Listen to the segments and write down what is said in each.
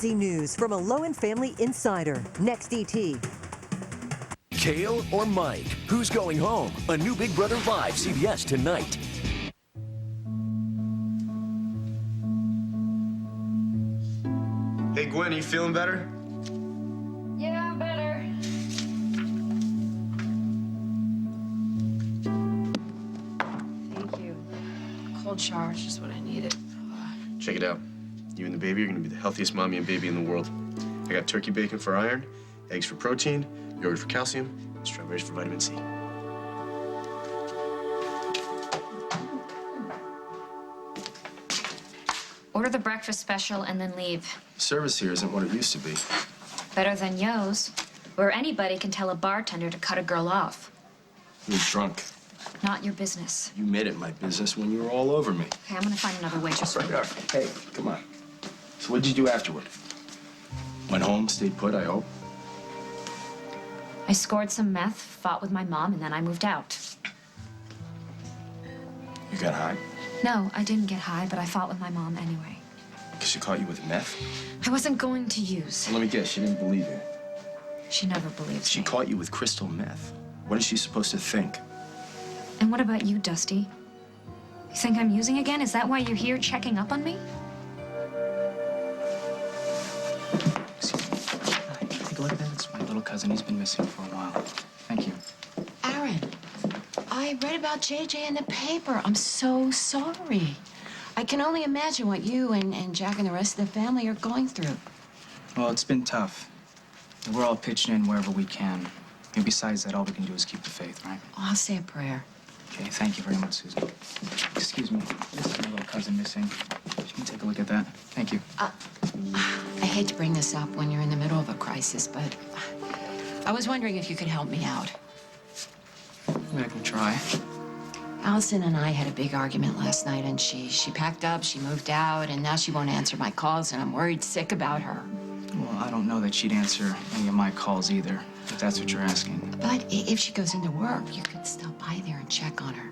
TMZ News from a Lowen Family Insider. Next ET. Kale or Mike? Who's going home? A new Big Brother Live, CBS tonight. Hey, Gwen, are you feeling better? Yeah, better. Thank you. Cold shower is just what I needed. Check it out. You and the baby are gonna be the healthiest mommy and baby in the world. I got turkey bacon for iron, eggs for protein, yogurt for calcium, and strawberries for vitamin C. Order the breakfast special and then leave. Service here isn't what it used to be. Better than Yo's, where anybody can tell a bartender to cut a girl off. You're drunk. Not your business. You made it my business when you were all over me. Okay, I'm gonna find another waitress. Right there. Hey, come on. So what'd you do afterward? Went home, stayed put, I hope? I scored some meth, fought with my mom, and then I moved out. You got high? No, I didn't get high, but I fought with my mom anyway. Because she caught you with meth? I wasn't going to use. Well, let me guess, she didn't believe you. She never believed She me. caught you with crystal meth. What is she supposed to think? And what about you, Dusty? You think I'm using again? Is that why you're here checking up on me? Take a look at that. It's my little cousin. He's been missing for a while. Thank you. Aaron, I read about JJ in the paper. I'm so sorry. I can only imagine what you and Jack and the rest of the family are going through. Well, it's been tough. We're all pitching in wherever we can. And besides that, all we can do is keep the faith, right? Oh, I'll say a prayer. Okay, thank you very much, Susan. Excuse me. This is my little cousin missing. She can take a look at that. Thank you. I hate to bring this up when you're in the middle of a crisis, but I was wondering if you could help me out. I mean, I can try. Allison and I had a big argument last night, and she packed up, she moved out, and now she won't answer my calls, and I'm worried sick about her. Well, I don't know that she'd answer any of my calls either, if that's what you're asking. But if she goes into work, you could stop by there and check on her.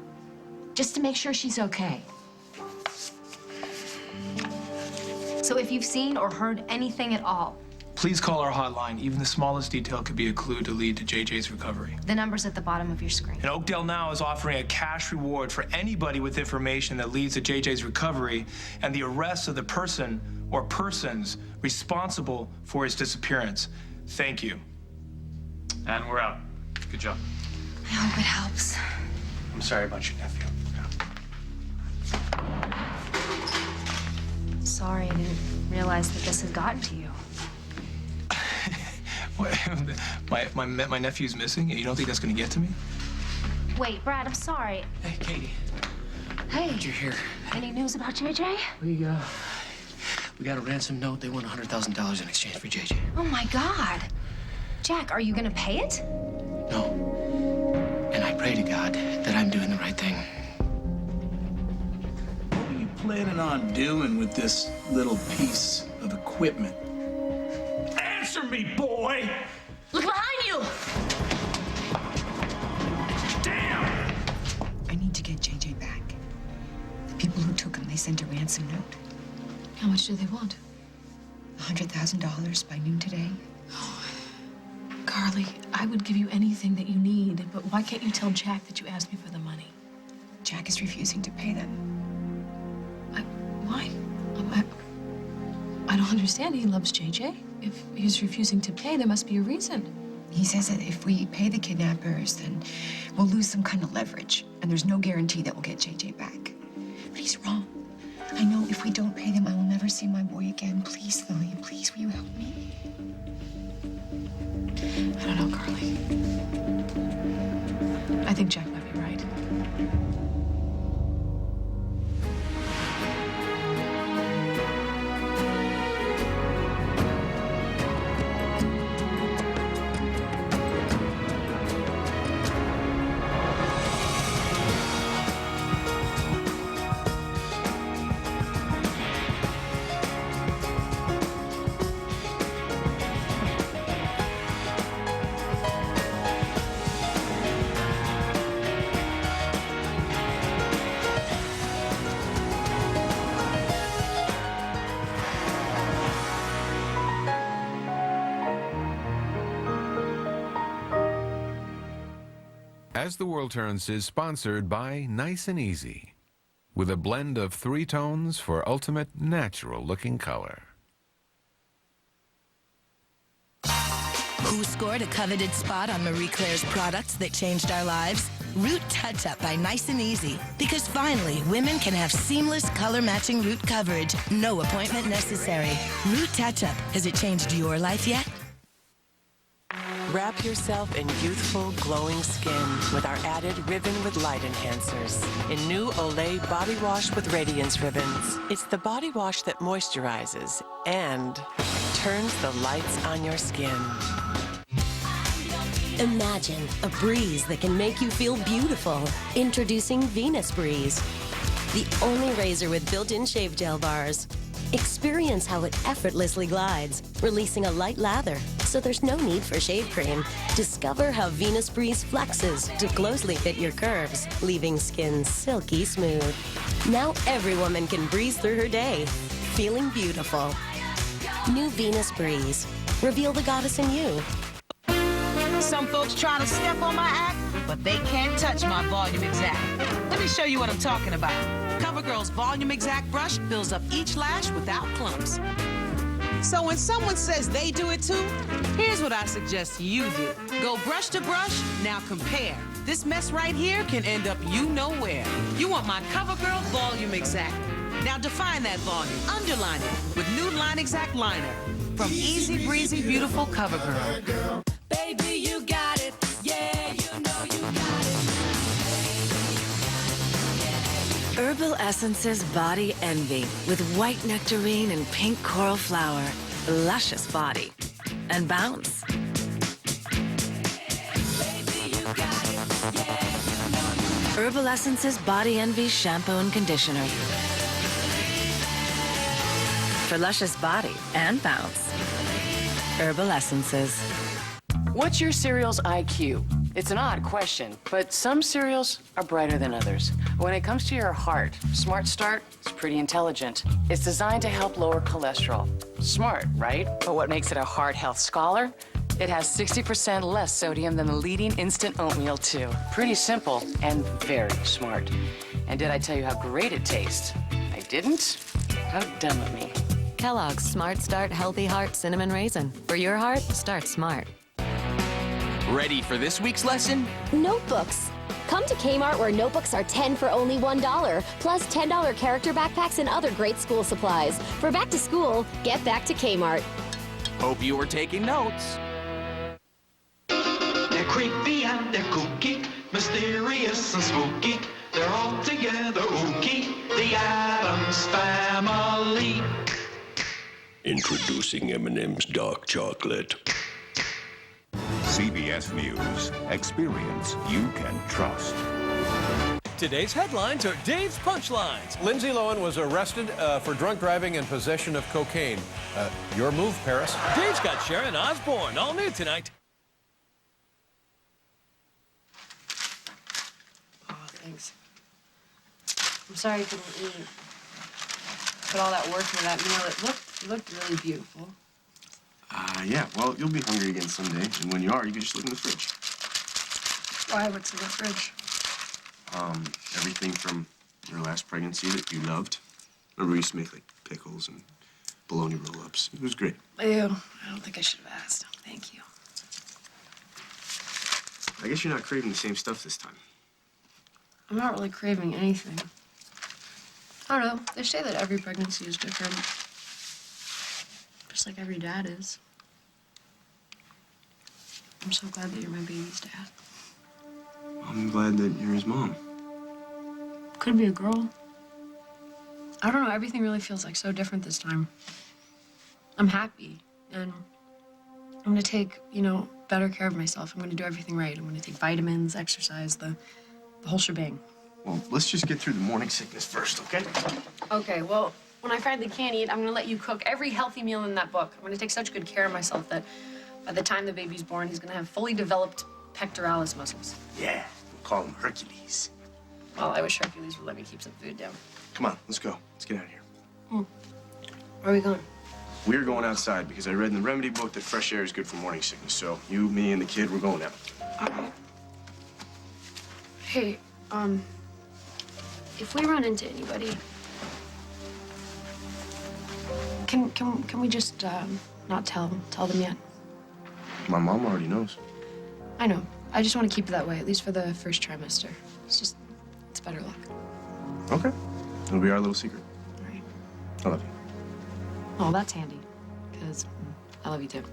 Just to make sure she's okay. So if you've seen or heard anything at all, Please call our hotline. Even the smallest detail could be a clue to lead to JJ's recovery. the number's at the bottom of your screen. And Oakdale Now is offering a cash reward for anybody with information that leads to JJ's recovery and the arrest of the person or persons responsible for his disappearance. Thank you. And we're out. Good job. I hope it helps. I'm sorry about your nephew. Sorry, I didn't realize that this had gotten to you. What, my nephew's missing, and you don't think that's gonna get to me? Wait, Brad, I'm sorry. Hey, Katie. Hey, You're here. any news about JJ? We got a ransom note. They want $100,000 in exchange for JJ. Oh my God. Jack, are you gonna pay it? No. And I pray to God that I'm doing the right thing. What are you planning on doing with this little piece of equipment? Answer me, boy! Look behind you! Damn! I need to get JJ back. The people who took him, they sent a ransom note. How much do they want? $100,000 by noon today. Carly, I would give you anything that you need, but why can't you tell Jack that you asked me for the money? Jack is refusing to pay them. Why? I don't understand. He loves JJ. If he's refusing to pay, there must be a reason. He says that if we pay the kidnappers, then we'll lose some kind of leverage, and there's no guarantee that we'll get JJ back. But he's wrong. I know if we don't pay them, I will never see my boy again. Please, Lillian, please, will you help me? I don't know, Carly. I think Jack might be right. As the World Turns is sponsored by Nice and Easy, with a blend of 3 tones for ultimate natural-looking color. Who scored a coveted spot on Marie Claire's products that changed our lives? Root Touch-Up by Nice and Easy. Because finally, women can have seamless color-matching root coverage. No appointment necessary. Root Touch-Up. Has it changed your life yet? Wrap yourself in youthful, glowing skin with our added Ribbon with Light Enhancers in new Olay Body Wash with Radiance Ribbons. It's the body wash that moisturizes and turns the lights on your skin. Imagine a breeze that can make you feel beautiful. Introducing Venus Breeze, the only razor with built-in shave gel bars. Experience how it effortlessly glides, releasing a light lather, so there's no need for shave cream. Discover how Venus Breeze flexes to closely fit your curves, leaving skin silky smooth. Now every woman can breeze through her day, feeling beautiful. New Venus Breeze. Reveal the goddess in you. Some folks try to step on my act, but they can't touch my Volume Exact. Let me show you what I'm talking about. CoverGirl's Volume Exact brush fills up each lash without clumps. So when someone says they do it too, here's what I suggest you do. Go brush to brush, now compare. This mess right here can end up you know where. You want my CoverGirl Volume Exact. Now define that volume, underline it with new Line Exact liner from Easy Breezy Beautiful CoverGirl. Baby, you got it. Yeah, you know you got it. Herbal Essences Body Envy with white nectarine and pink coral flower. Luscious body. And bounce. Herbal Essences Body Envy Shampoo and Conditioner. For luscious body and bounce. Herbal Essences. What's your cereal's IQ? It's an odd question, but some cereals are brighter than others. When it comes to your heart, Smart Start is pretty intelligent. It's designed to help lower cholesterol. Smart, right? But what makes it a heart health scholar? It has 60% less sodium than the leading instant oatmeal, too. Pretty simple and very smart. And did I tell you how great it tastes? I didn't? How dumb of me. Kellogg's Smart Start Healthy Heart Cinnamon Raisin. For your heart, start smart. Ready for this week's lesson? Notebooks. Come to Kmart where notebooks are 10 for only $1, plus $10 character backpacks and other great school supplies. For back to school, get back to Kmart. Hope you were taking notes. They're creepy and they're kooky, mysterious and spooky. They're all together ooky, the Addams Family. Introducing M&M's Dark Chocolate. CBS News. Experience you can trust. Today's headlines are Dave's Punchlines. Lindsay Lohan was arrested for drunk driving and possession of cocaine. Your move, Paris. Dave's got Sharon Osbourne, all new tonight. Oh, thanks. I'm sorry I couldn't eat. Put all that work into that meal. It looked really beautiful. Yeah, well, you'll be hungry again someday, and when you are, you can just look in the fridge. Why? What's in the fridge? Everything from your last pregnancy that you loved. Remember, we used to make, like, pickles and bologna roll-ups. It was great. Ew, I don't think I should have asked. Thank you. I guess you're not craving the same stuff this time. I'm not really craving anything. I don't know. They say that every pregnancy is different. Just like every dad is. I'm so glad that you're my baby's dad. I'm glad that you're his mom. Could be a girl. I don't know. Everything really feels like so different this time. I'm happy, and I'm gonna take, better care of myself. I'm gonna do everything right. I'm gonna take vitamins, exercise, the whole shebang. Well, let's just get through the morning sickness first, okay? Okay, well, when I finally can't eat, I'm gonna let you cook every healthy meal in that book. I'm gonna take such good care of myself that by the time the baby's born, he's gonna have fully developed pectoralis muscles. Yeah, we'll call him Hercules. Well, I wish Hercules would let me keep some food down. Come on, let's go. Let's get out of here. Where are we going? We're going outside because I read in the remedy book that fresh air is good for morning sickness. So you, me, and the kid, we're going out. All right. Hey, if we run into anybody, can we just not tell them yet? My mom already knows. I know. I just want to keep it that way, at least for the first trimester. It's better luck. Okay. It'll be our little secret. All right. I love you. Oh, that's handy, because I love you too.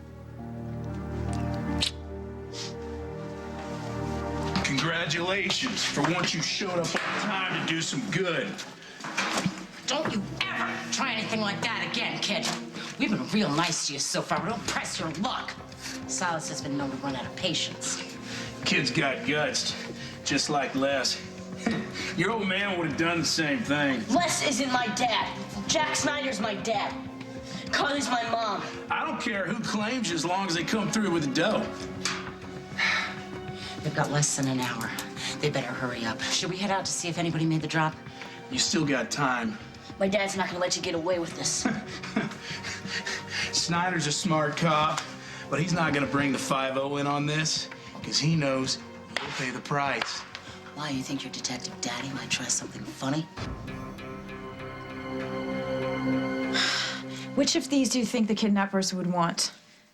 Congratulations. For once you showed up on time to do some good. Don't you ever try anything like that again, kid. We've been real nice to you so far, but don't press your luck. Silas has been known to run out of patience. Kid's got guts, just like Les. Your old man would have done the same thing. Les isn't my dad. Jack Snyder's my dad. Carly's my mom. I don't care who claims you as long as they come through with the dough. They've got less than an hour. They better hurry up. Should we head out to see if anybody made the drop? You still got time. My dad's not gonna let you get away with this. Snyder's a smart cop, but he's not gonna bring the 5-0 in on this, because he knows you'll pay the price. Why, you think your detective daddy might try something funny? Which of these do you think the kidnappers would want?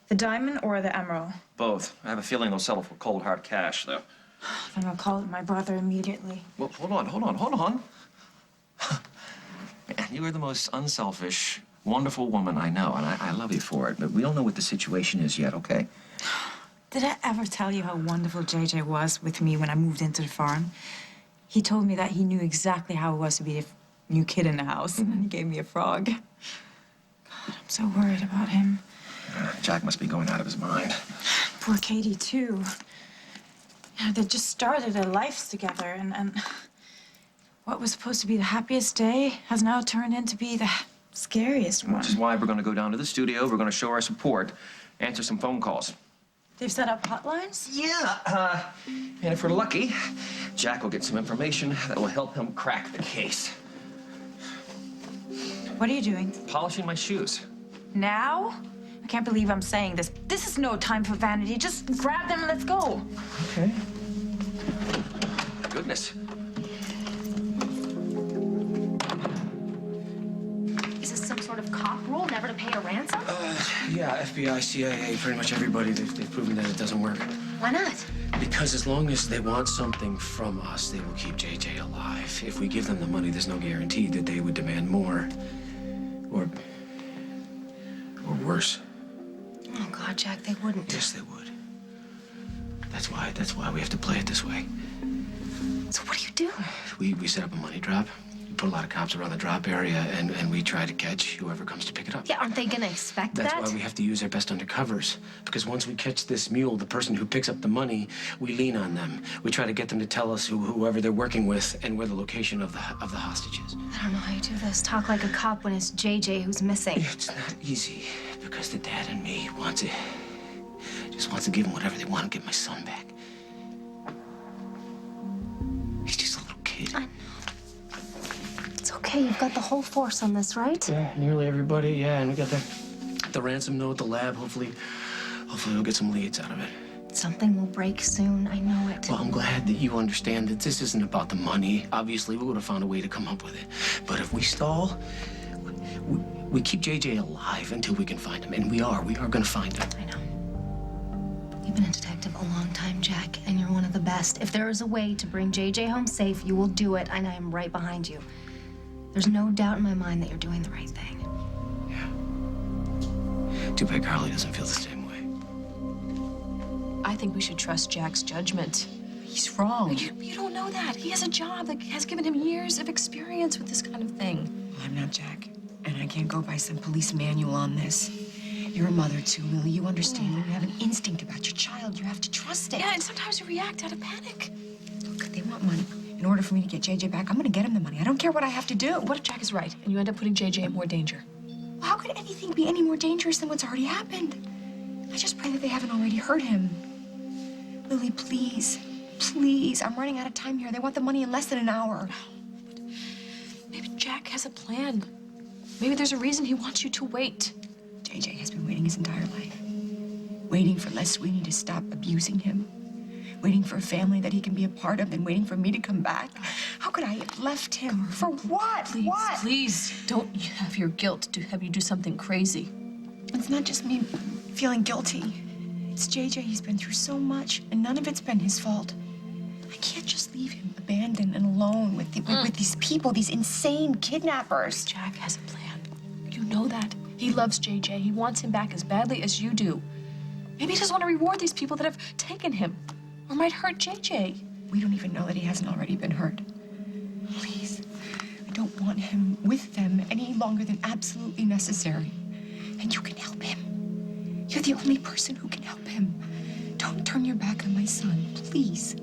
The diamond or the emerald? Both. I have a feeling they'll settle for cold, hard cash, though. Then I'll call my brother immediately. Well, hold on. Man, you are the most unselfish, wonderful woman I know, and I love you for it. But we don't know what the situation is yet, okay? Did I ever tell you how wonderful JJ was with me when I moved into the farm? He told me that he knew exactly how it was to be the new kid in the house, and then he gave me a frog. God, I'm so worried about him. Jack must be going out of his mind. Poor Katie, too. Yeah, they just started their lives together, and what was supposed to be the happiest day has now turned into be the scariest one. Which is why we're going to go down to the studio, we're going to show our support, answer some phone calls. They've set up hotlines? Yeah, and if we're lucky, Jack will get some information that will help him crack the case. What are you doing? Polishing my shoes. Now? I can't believe I'm saying this. This is no time for vanity. Just grab them and let's go. Okay. Goodness. Is this some sort of cop rule, never to pay a ransom? Yeah, FBI, CIA, pretty much everybody, they've proven that it doesn't work. Why not? Because as long as they want something from us, they will keep JJ alive. If we give them the money, there's no guarantee that they would demand more. Or worse. Oh, God, Jack, they wouldn't. Yes, they would. That's why we have to play it this way. So what do you do? We set up a money drop. We put a lot of cops around the drop area, and we try to catch whoever comes to pick it up. Yeah, aren't they gonna expect that? That's why we have to use our best undercovers. Because once we catch this mule, the person who picks up the money, we lean on them. We try to get them to tell us whoever they're working with and where the location of the hostage is. I don't know how you do this. Talk like a cop when it's JJ who's missing. It's not easy, because the dad and me just wants to give them whatever they want and get my son back. He's just a little kid. I know. It's okay. You've got the whole force on this, right? Yeah, nearly everybody, yeah. And we got the ransom note, the lab. Hopefully we'll get some leads out of it. Something will break soon. I know it. Well, I'm glad that you understand that this isn't about the money. Obviously, we would have found a way to come up with it. But if we stall, we keep JJ alive until we can find him. And we are gonna find him. I know. You've been a detective a long time, Jack, and you're one of the best. If there is a way to bring JJ home safe, you will do it, and I am right behind you. There's no doubt in my mind that you're doing the right thing. Too bad Carly doesn't feel the same way. I think we should trust Jack's judgment. He's wrong. You don't know that. He has a job that has given him years of experience with this kind of thing. Well, I'm not Jack, and I can't go by some police manual on this. You're a mother, too, Lily. You understand. You have an instinct about your child. You have to trust it. Yeah, and sometimes you react out of panic. Look, they want money. In order for me to get JJ back, I'm gonna get him the money. I don't care what I have to do. What if Jack is right, and you end up putting JJ in more danger? Well, how could anything be any more dangerous than what's already happened? I just pray that they haven't already hurt him. Lily, please. Please. I'm running out of time here. They want the money in less than an hour. Maybe Jack has a plan. Maybe there's a reason he wants you to wait. JJ has been waiting his entire life. Waiting for Les Sweeney to stop abusing him. waiting for a family that he can be a part of, then waiting for me to come back. How could I have left him? For what? Please, What? please, don't have your guilt to have you do something crazy. It's not just me feeling guilty. It's JJ. He's been through so much, and none of it's been his fault. I can't just leave him abandoned and alone with these people, these insane kidnappers. Jack has a plan. You know that. He loves JJ. He wants him back as badly as you do. Maybe he doesn't want to reward these people that have taken him or might hurt JJ. We don't even know that he hasn't already been hurt. Please, I don't want him with them any longer than absolutely necessary. And you can help him. You're the only person who can help him. Don't turn your back on my son, please.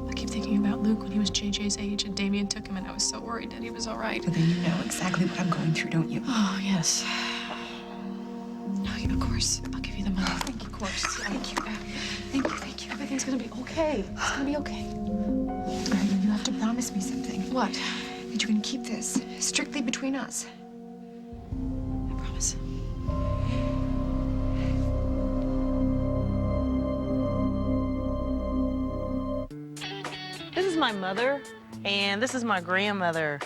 I keep thinking about Luke when he was JJ's age and Damien took him and I was so worried that he was all right. But then you know exactly what I'm going through, don't you? Oh, yes. Of course. I'll give you the money. Thank you. Of course. Thank you. Thank you. Everything's gonna be okay. It's gonna be okay. All right, you have to promise me something. What? That you're gonna keep this strictly between us. I promise. This is my mother, and this is my grandmother.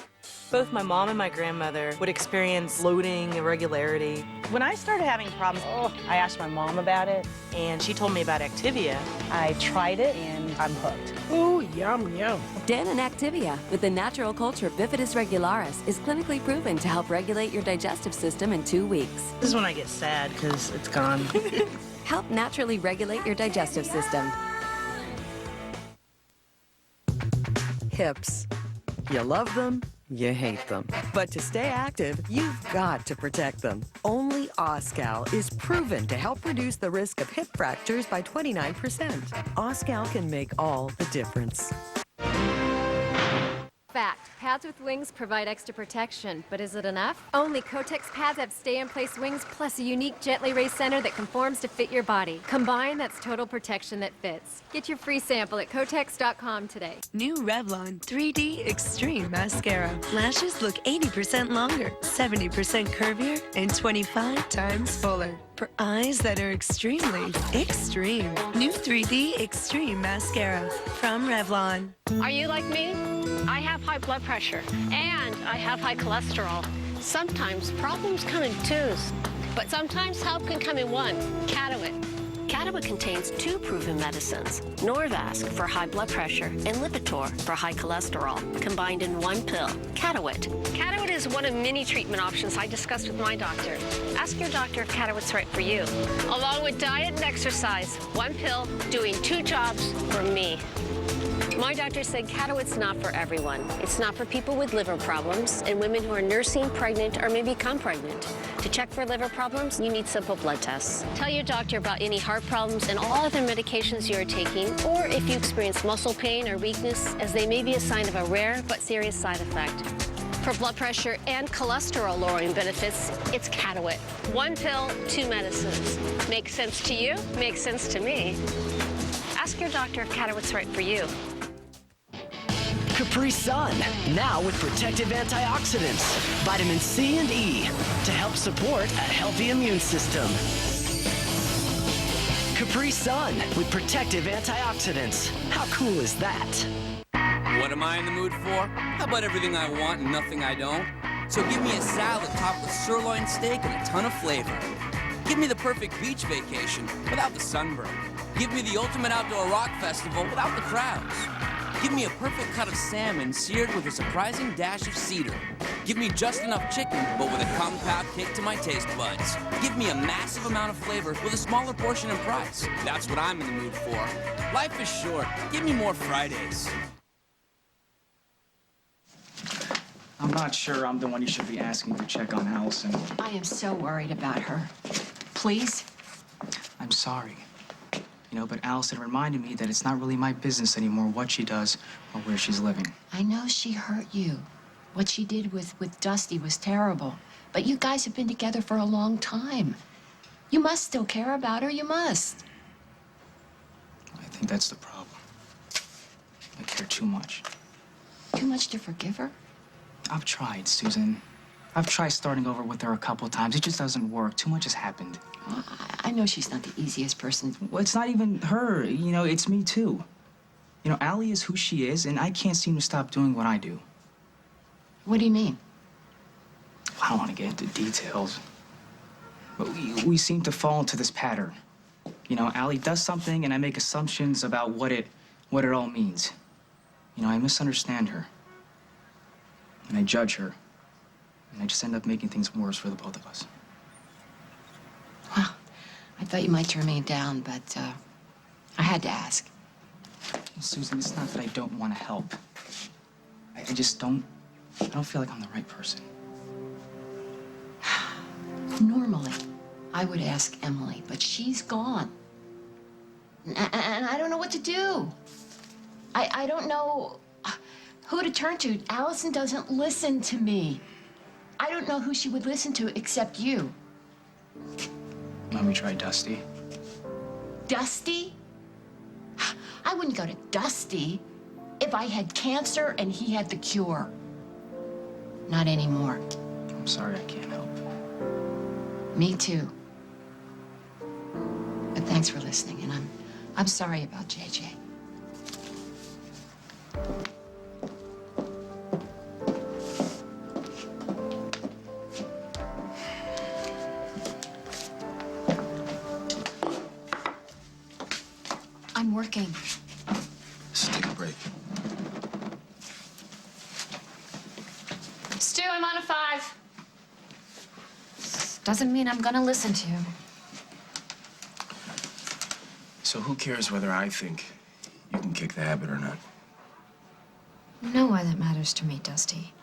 Both my mom and my grandmother would experience bloating, irregularity. When I started having problems, I asked my mom about it, and she told me about Activia. I tried it, and I'm hooked. Ooh, yum, yum. Dannon Activia with the natural culture Bifidus regularis is clinically proven to help regulate your digestive system in 2 weeks. This is when I get sad, because it's gone. Help naturally regulate your digestive system. Hips. You love them, you hate them. But to stay active, you've got to protect them. Only Oscal is proven to help reduce the risk of hip fractures by 29%. Oscal can make all the difference. Fact, pads with wings provide extra protection, but is it enough? Only Kotex pads have stay-in-place wings plus a unique gently raised center that conforms to fit your body. Combined, that's total protection that fits. Get your free sample at Kotex.com today. New Revlon 3D Extreme Mascara. Lashes look 80% longer, 70% curvier, and 25 times fuller. For eyes that are extremely extreme. New 3D Extreme Mascara from Revlon. Are you like me? I have high blood pressure and I have high cholesterol. Sometimes problems come in twos, but sometimes help can come in one. Atwt. Atwt contains 2 proven medicines, Norvasc for high blood pressure and Lipitor for high cholesterol, combined in 1 pill, Atwt. Atwt is one of many treatment options I discussed with my doctor. Ask your doctor if Atwt's right for you. Along with diet and exercise, 1 pill doing 2 jobs for me. My doctor said Atwt's not for everyone. It's not for people with liver problems and women who are nursing, pregnant, or may become pregnant. To check for liver problems, you need simple blood tests. Tell your doctor about any heart problems and all other medications you are taking, or if you experience muscle pain or weakness, as they may be a sign of a rare but serious side effect. For blood pressure and cholesterol-lowering benefits, it's Atwt. 1 pill, 2 medicines. Makes sense to you, makes sense to me. Ask your doctor if Atwt's right for you. Capri Sun, now with protective antioxidants, vitamin C and E, to help support a healthy immune system. Capri Sun with protective antioxidants. How cool is that? What am I in the mood for? How about everything I want and nothing I don't? So give me a salad topped with sirloin steak and a ton of flavor. Give me the perfect beach vacation without the sunburn. Give me the ultimate outdoor rock festival without the crowds. Give me a perfect cut of salmon seared with a surprising dash of cedar. Give me just enough chicken, but with a compact kick to my taste buds. Give me a massive amount of flavor with a smaller portion in price. That's what I'm in the mood for. Life is short. Give me more Fridays. I'm not sure I'm the one you should be asking to check on Allison. I am so worried about her. Please? I'm sorry. You know, but Allison reminded me that it's not really my business anymore what she does or where she's living. I know she hurt you. What she did with Dusty was terrible. But you guys have been together for a long time. You must still care about her. You must. I think that's the problem. I care too much. Too much to forgive her? I've tried, Susan. I've tried starting over with her a couple of times. It just doesn't work. Too much has happened. Well, I know she's not the easiest person. Well, it's not even her. You know, it's me, too. You know, Allie is who she is, and I can't seem to stop doing what I do. What do you mean? I don't want to get into details. But we seem to fall into this pattern. You know, Allie does something, and I make assumptions about what it all means. You know, I misunderstand her. And I judge her. And I just end up making things worse for the both of us. Well, I thought you might turn me down, but I had to ask. Well, Susan, it's not that I don't want to help. I just don't feel like I'm the right person. Normally, I would ask Emily, but she's gone. And I don't know what to do. I don't know who to turn to. Allison doesn't listen to me. I don't know who she would listen to except you. Let me try Dusty. Dusty? I wouldn't go to Dusty if I had cancer and he had the cure. Not anymore. I'm sorry, I can't help. Me too. But thanks for listening, and I'm sorry about JJ. I'm working. Let's take a break. Stu, I'm on a 5. Doesn't mean I'm gonna listen to you. So who cares whether I think you can kick the habit or not? You know why that matters to me, Dusty.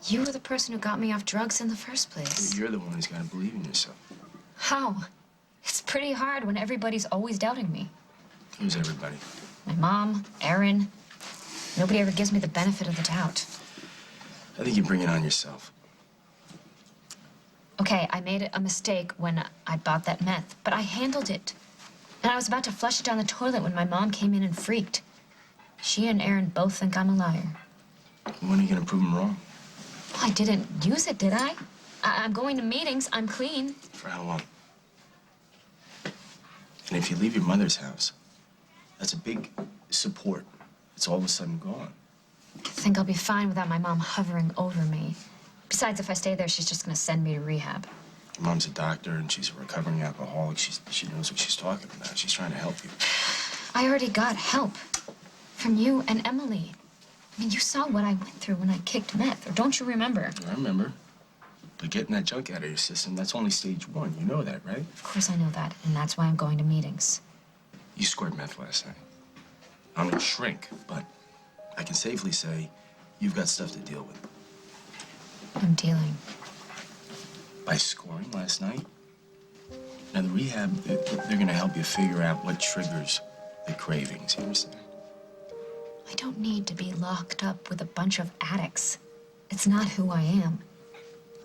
You were the person who got me off drugs in the first place. You're the one who's got to believe in yourself. How? It's pretty hard when everybody's always doubting me. Who's everybody? My mom, Aaron. Nobody ever gives me the benefit of the doubt. I think you bring it on yourself. Okay, I made a mistake when I bought that meth, but I handled it. And I was about to flush it down the toilet when my mom came in and freaked. She and Aaron both think I'm a liar. When are you going to prove them wrong? Well, I didn't use it, did I? I'm going to meetings. I'm clean. For how long? And if you leave your mother's house, that's a big support. It's all of a sudden gone. I think I'll be fine without my mom hovering over me. Besides, if I stay there, she's just gonna send me to rehab. Your mom's a doctor, and she's a recovering alcoholic. She knows what she's talking about. She's trying to help you. I already got help from you and Emily. I mean, you saw what I went through when I kicked meth, or don't you remember? I remember. But getting that junk out of your system, that's only stage 1. You know that, right? Of course I know that, and that's why I'm going to meetings. You scored meth last night. I'm no shrink, but I can safely say you've got stuff to deal with. I'm dealing. By scoring last night? Now, the rehab, they're gonna help you figure out what triggers the cravings, you understand? I don't need to be locked up with a bunch of addicts. It's not who I am.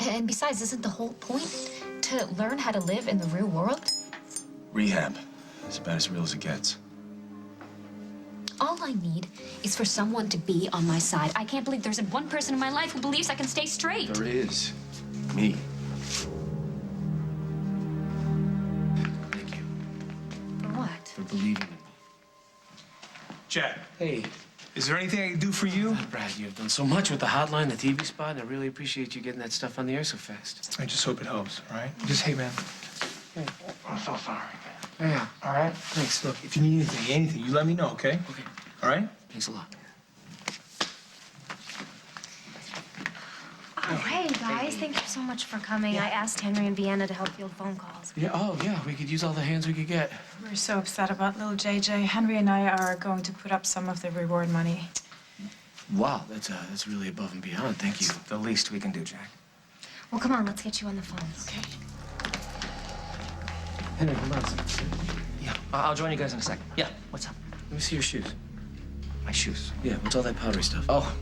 And besides, isn't the whole point to learn how to live in the real world? Rehab is about as real as it gets. All I need is for someone to be on my side. I can't believe there's one person in my life who believes I can stay straight. There is. Me. Thank you. For what? For believing in me. Jack. Hey. Is there anything I can do for you? Brad, you've done so much with the hotline, the TV spot, and I really appreciate you getting that stuff on the air so fast. I just hope it helps, all right? Just, hey, man. Hey. I'm so sorry, man. Yeah. All right? Thanks. Look, if you need anything, you let me know, okay? Okay. All right? Thanks a lot. Oh, hey, guys. Thank you so much for coming. I asked Henry and Vienna to help field phone calls. Yeah, oh, yeah, we could use all the hands we could get. We're so upset about little JJ. Henry and I are going to put up some of the reward money. Wow, that's really above and beyond. Thank you. The least we can do, Jack. Well, come on, let's get you on the phone. Okay. Henry, hold on a second. Yeah, I'll join you guys in a second. Yeah, what's up? Let me see your shoes. My shoes. Yeah, what's all that powdery stuff? Oh,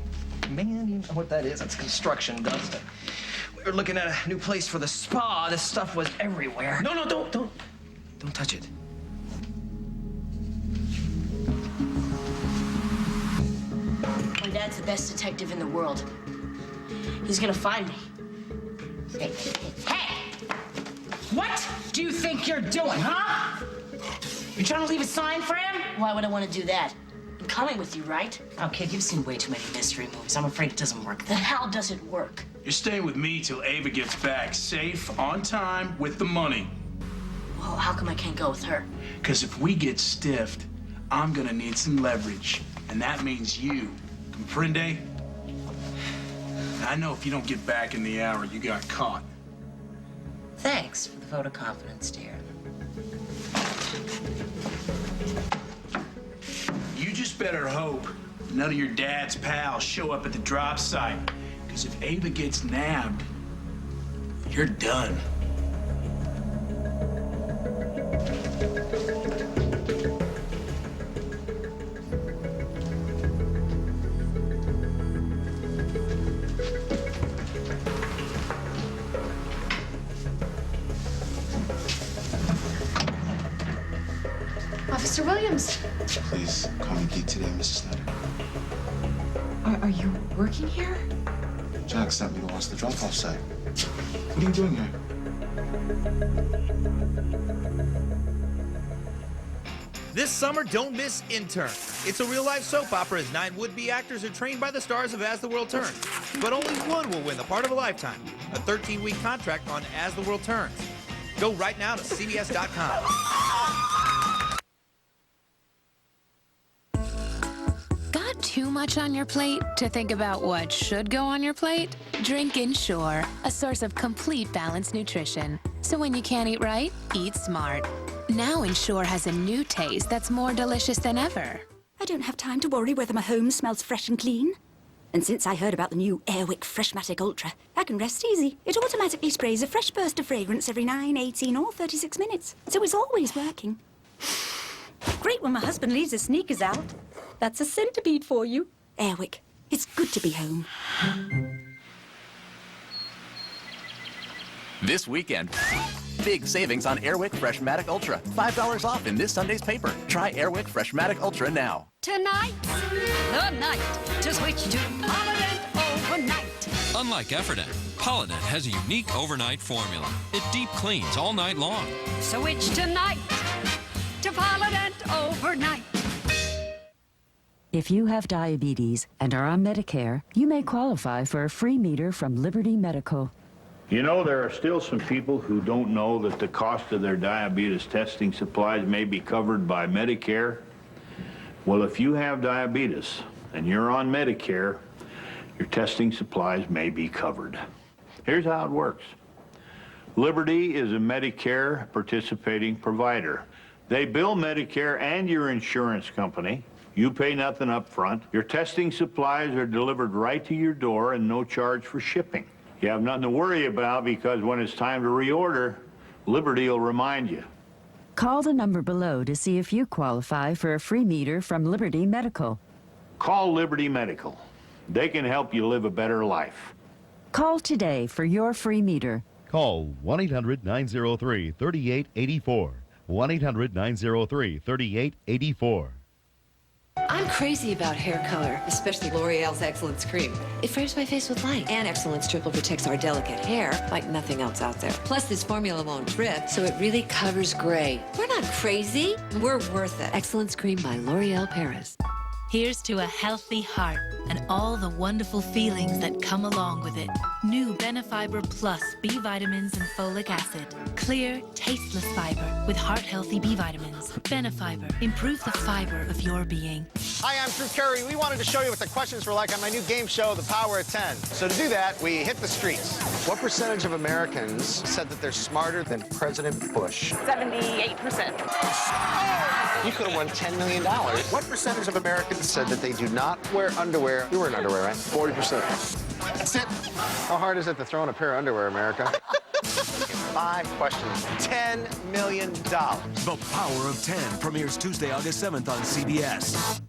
man, you know what that is? That's construction dust. We were looking at a new place for the spa. This stuff was everywhere. No, don't touch it. My dad's the best detective in the world. He's gonna find me. Hey, what do you think you're doing, huh? You trying to leave a sign for him? Why would I want to do that? I'm coming with you, right? Oh, kid, you've seen way too many mystery movies. I'm afraid it doesn't work. The hell does it work? You're staying with me till Ava gets back, safe, on time, with the money. Well, how come I can't go with her? Because if we get stiffed, I'm gonna need some leverage. And that means you. Comprende? I know if you don't get back in the hour, you got caught. Thanks for the vote of confidence, dear. You just better hope none of your dad's pals show up at the drop site. Because if Ava gets nabbed, you're done. Officer Williams. Please call me Geek today, Mrs. Snyder. Are you working here? Jack sent me to watch the drop-off site. What are you doing here? This summer, don't miss Intern. It's a real-life soap opera as 9 would-be actors are trained by the stars of As the World Turns. But only one will win the part of a lifetime, a 13-week contract on As the World Turns. Go right now to CBS.com. Got too much on your plate to think about what should go on your plate? Drink Ensure, a source of complete balanced nutrition. So when you can't eat right, eat smart. Now Ensure has a new taste that's more delicious than ever. I don't have time to worry whether my home smells fresh and clean. And since I heard about the new Airwick Freshmatic Ultra, I can rest easy. It automatically sprays a fresh burst of fragrance every 9, 18 or 36 minutes. So it's always working. Great when my husband leaves his sneakers out. That's a centipede for you. Airwick, it's good to be home. This weekend, big savings on Airwick Freshmatic Ultra. $5 off in this Sunday's paper. Try Airwick Freshmatic Ultra now. Tonight, the night to switch to Polident overnight. Unlike Atwt, Polident has a unique overnight formula. It deep cleans all night long. Switch tonight to Polident overnight. If you have diabetes and are on Medicare, you may qualify for a free meter from Liberty Medical. You know, there are still some people who don't know that the cost of their diabetes testing supplies may be covered by Medicare. Well, if you have diabetes and you're on Medicare, your testing supplies may be covered. Here's how it works. Liberty is a Medicare participating provider. They bill Medicare and your insurance company. You pay nothing up front. Your testing supplies are delivered right to your door and no charge for shipping. You have nothing to worry about because when it's time to reorder, Liberty will remind you. Call the number below to see if you qualify for a free meter from Liberty Medical. Call Liberty Medical. They can help you live a better life. Call today for your free meter. Call 1-800-903-3884. 1-800-903-3884. I'm crazy about hair color, especially L'Oreal's Excellence Cream. It frames my face with light, and Excellence Triple protects our delicate hair like nothing else out there. Plus, this formula won't drip, so it really covers gray. We're not crazy. We're worth it. Excellence Cream by L'Oreal Paris. Here's to a healthy heart and all the wonderful feelings that come along with it. New Benefiber Plus B vitamins and folic acid. Clear, tasteless fiber with heart-healthy B vitamins. Benefiber. Improve the fiber of your being. Hi, I'm Drew Carey. We wanted to show you what the questions were like on my new game show, The Power of 10. So to do that, we hit the streets. What percentage of Americans said that they're smarter than President Bush? 78%. You could have won $10 million. What percentage of Americans said that they do not wear underwear? You wear underwear, right? 40%. That's it. How hard is it to throw in a pair of underwear, America? 5 questions, $10 million. The Power of 10 premieres Tuesday, August 7th on CBS.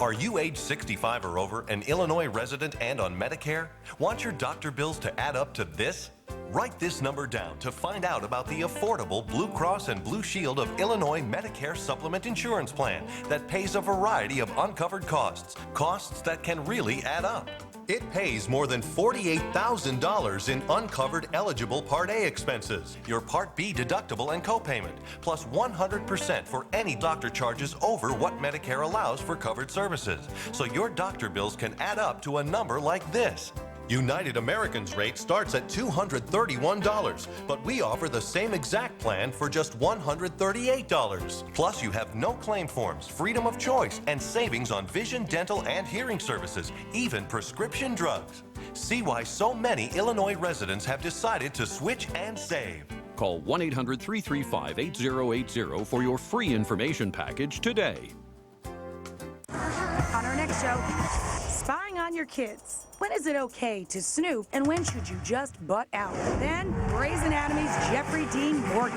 Are you age 65 or over, an Illinois resident and on Medicare? Want your doctor bills to add up to this? Write this number down to find out about the affordable Blue Cross and Blue Shield of Illinois Medicare Supplement insurance plan that pays a variety of uncovered costs, costs that can really add up. It pays more than $48,000 in uncovered eligible Part A expenses, your Part B deductible and copayment, plus 100% for any doctor charges over what Medicare allows for covered services. So your doctor bills can add up to a number like this. United American's rate starts at $231, but we offer the same exact plan for just $138. Plus, you have no claim forms, freedom of choice, and savings on vision, dental, and hearing services, even prescription drugs. See why so many Illinois residents have decided to switch and save. Call 1-800-335-8080 for your free information package today. On our next show, spying on your kids. When is it okay to snoop, and when should you just butt out? Then, Grey's Anatomy's Jeffrey Dean Morgan.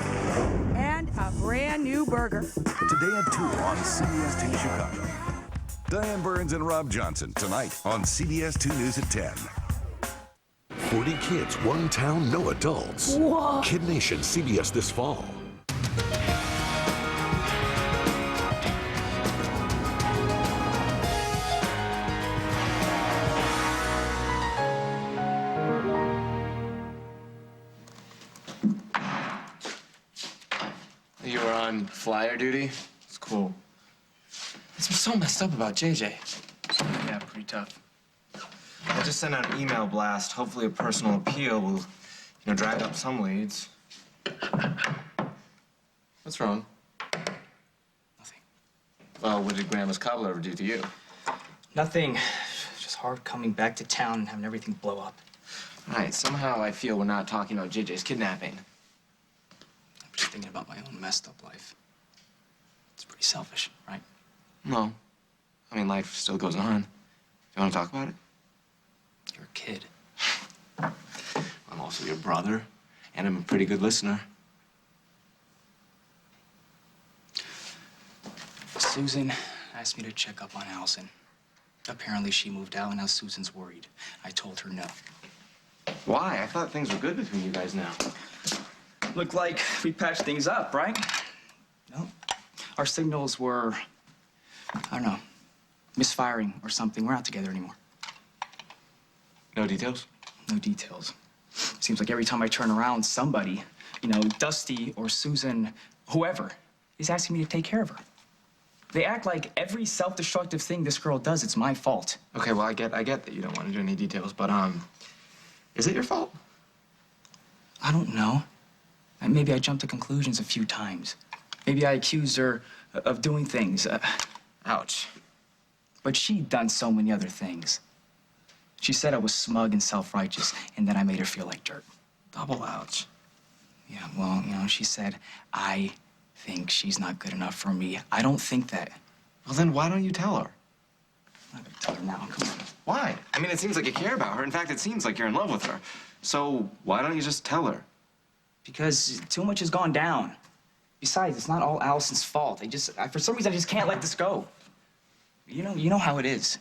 And a brand new burger. Today at 2 on CBS 2 Chicago. Diane Burns and Rob Johnson tonight on CBS 2 News at 10. 40 kids, one town, no adults. Whoa. Kid Nation, CBS this fall. You were on flyer duty? It's cool. It's so messed up about JJ. Yeah, pretty tough. I just sent out an email blast. Hopefully a personal appeal will, drag up some leads. What's wrong? Nothing. Well, what did Grandma's cobbler ever do to you? Nothing. Just hard coming back to town and having everything blow up. All right, somehow I feel we're not talking about JJ's kidnapping. I'm just thinking about my own messed up life. It's pretty selfish, right? No. I mean, life still goes on. You want to talk about it? You're a kid. I'm also your brother, and I'm a pretty good listener. Susan asked me to check up on Allison. Apparently she moved out, and now Susan's worried. I told her no. Why? I thought things were good between you guys now. Looked like we patched things up, right? No. Our signals were, I don't know, misfiring or something. We're not together anymore. No details? No details. Seems like every time I turn around, somebody, Dusty or Susan, whoever, is asking me to take care of her. They act like every self-destructive thing this girl does, it's my fault. Okay, well, I get that you don't want to do any details, but, is it your fault? I don't know. Maybe I jumped to conclusions a few times. Maybe I accused her of doing things. Ouch. But she'd done so many other things. She said I was smug and self-righteous, and that I made her feel like dirt. Double ouch. Yeah, well, she said, I think she's not good enough for me. I don't think that. Well, then why don't you tell her? I'm not gonna tell her now. Come on. Why? I mean, it seems like you care about her. In fact, it seems like you're in love with her. So why don't you just tell her? Because too much has gone down. Besides, it's not all Allison's fault. For some reason, I just can't let this go. You know how it is.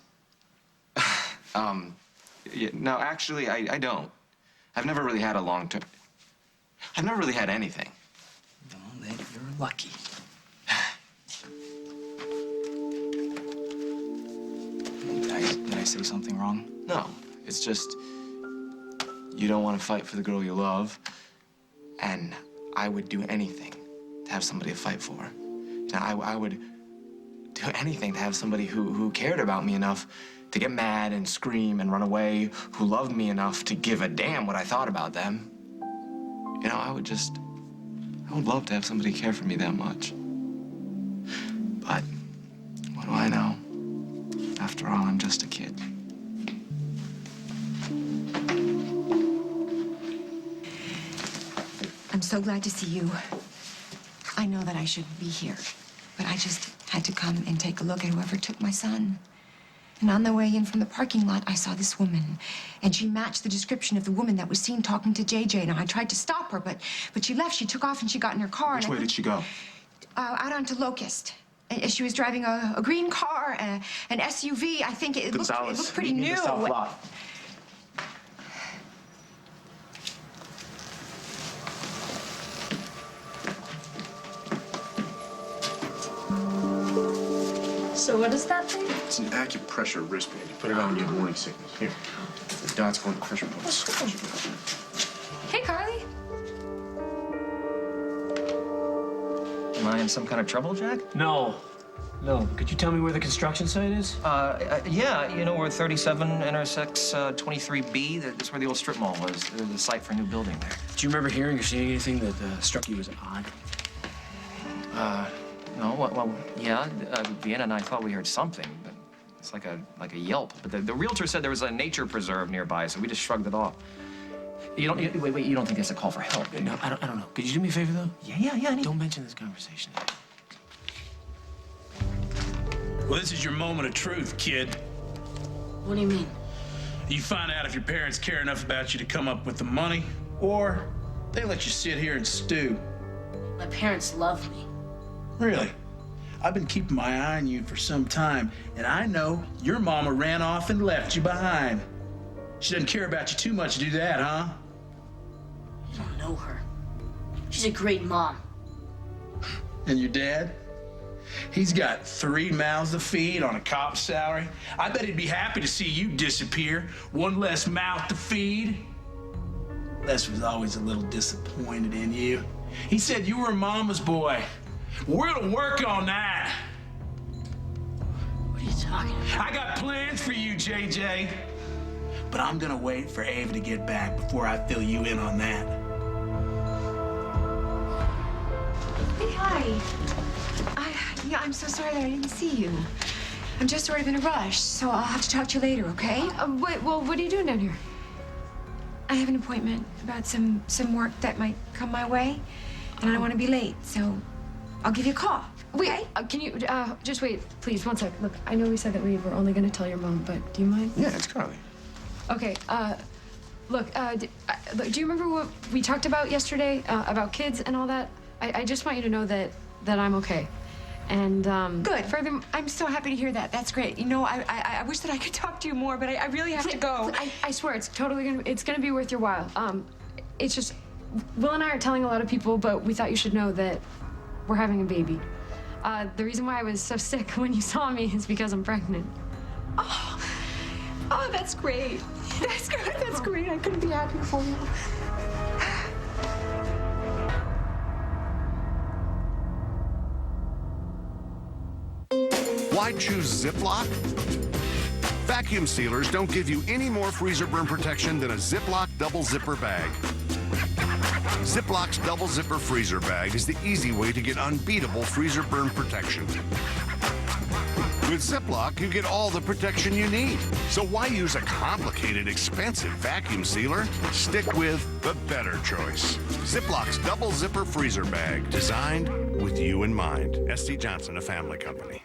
No, actually, I don't. I've never really had a long-term... I've never really had anything. No, then you're lucky. Did I say something wrong? No, it's just... You don't want to fight for the girl you love, and I would do anything to have somebody to fight for. I would do anything to have somebody who cared about me enough to get mad and scream and run away, who loved me enough to give a damn what I thought about them. I would love to have somebody care for me that much. But what do I know? After all, I'm just a kid. I'm so glad to see you. I know that I shouldn't be here, but I just had to come and take a look at whoever took my son. And on the way in from the parking lot, I saw this woman, and she matched the description of the woman that was seen talking to JJ. Now, I tried to stop her, but she left. She took off and she got in her car. Which way did she go? Out onto Locust. She was driving a green car, an SUV. I think it looked pretty new. So what is that thing? It's an acupressure wristband. You put it on when you have morning sickness. Here, the dots go in the pressure points. Hey, Carly. Am I in some kind of trouble, Jack? No. No. Could you tell me where the construction site is? Yeah, you know where 37 intersects 23B? That's where the old strip mall was. There's the site for a new building there. Do you remember hearing or seeing anything that struck you as odd? No, well, yeah, Vienna and I thought we heard something, but it's like a yelp. But the realtor said there was a nature preserve nearby, so we just shrugged it off. You don't think that's a call for help? No, I don't know. Could you do me a favor, though? Yeah. Don't mention this conversation. Well, this is your moment of truth, kid. What do you mean? You find out if your parents care enough about you to come up with the money, or they let you sit here and stew. My parents love me. Really? I've been keeping my eye on you for some time, and I know your mama ran off and left you behind. She doesn't care about you too much to do that, huh? You don't know her. She's a great mom. And your dad? He's got 3 mouths to feed on a cop's salary. I bet he'd be happy to see you disappear. One less mouth to feed. Les was always a little disappointed in you. He said you were a mama's boy. We're gonna work on that. What are you talking about? I got plans for you, JJ. But I'm gonna wait for Ava to get back before I fill you in on that. Hey, hi. I'm so sorry that I didn't see you. I'm just sort of in a rush, so I'll have to talk to you later, okay? Wait, well, what are you doing down here? I have an appointment about some work that might come my way, and I don't want to be late, so I'll give you a call. Wait, okay? can you just wait, please, 1 sec. Look, I know we said that we were only going to tell your mom, but do you mind? Yeah, it's Carly. Okay, look, do you remember what we talked about yesterday, about kids and all that? I just want you to know that I'm okay. And, Good. Further, I'm so happy to hear that. That's great. You know, I wish that I could talk to you more, but I really have to go. I swear, it's gonna be worth your while. It's just, Will and I are telling a lot of people, but we thought you should know that we're having a baby. The reason why I was so sick when you saw me is because I'm pregnant. Oh, that's great. That's good. That's great. I couldn't be happier for you. Why choose Ziploc? Vacuum sealers don't give you any more freezer burn protection than a Ziploc double zipper bag. Ziploc's double zipper freezer bag is the easy way to get unbeatable freezer burn protection. With Ziploc, you get all the protection you need. So why use a complicated, expensive vacuum sealer? Stick with the better choice. Ziploc's double zipper freezer bag, designed with you in mind. S.C. Johnson, a family company.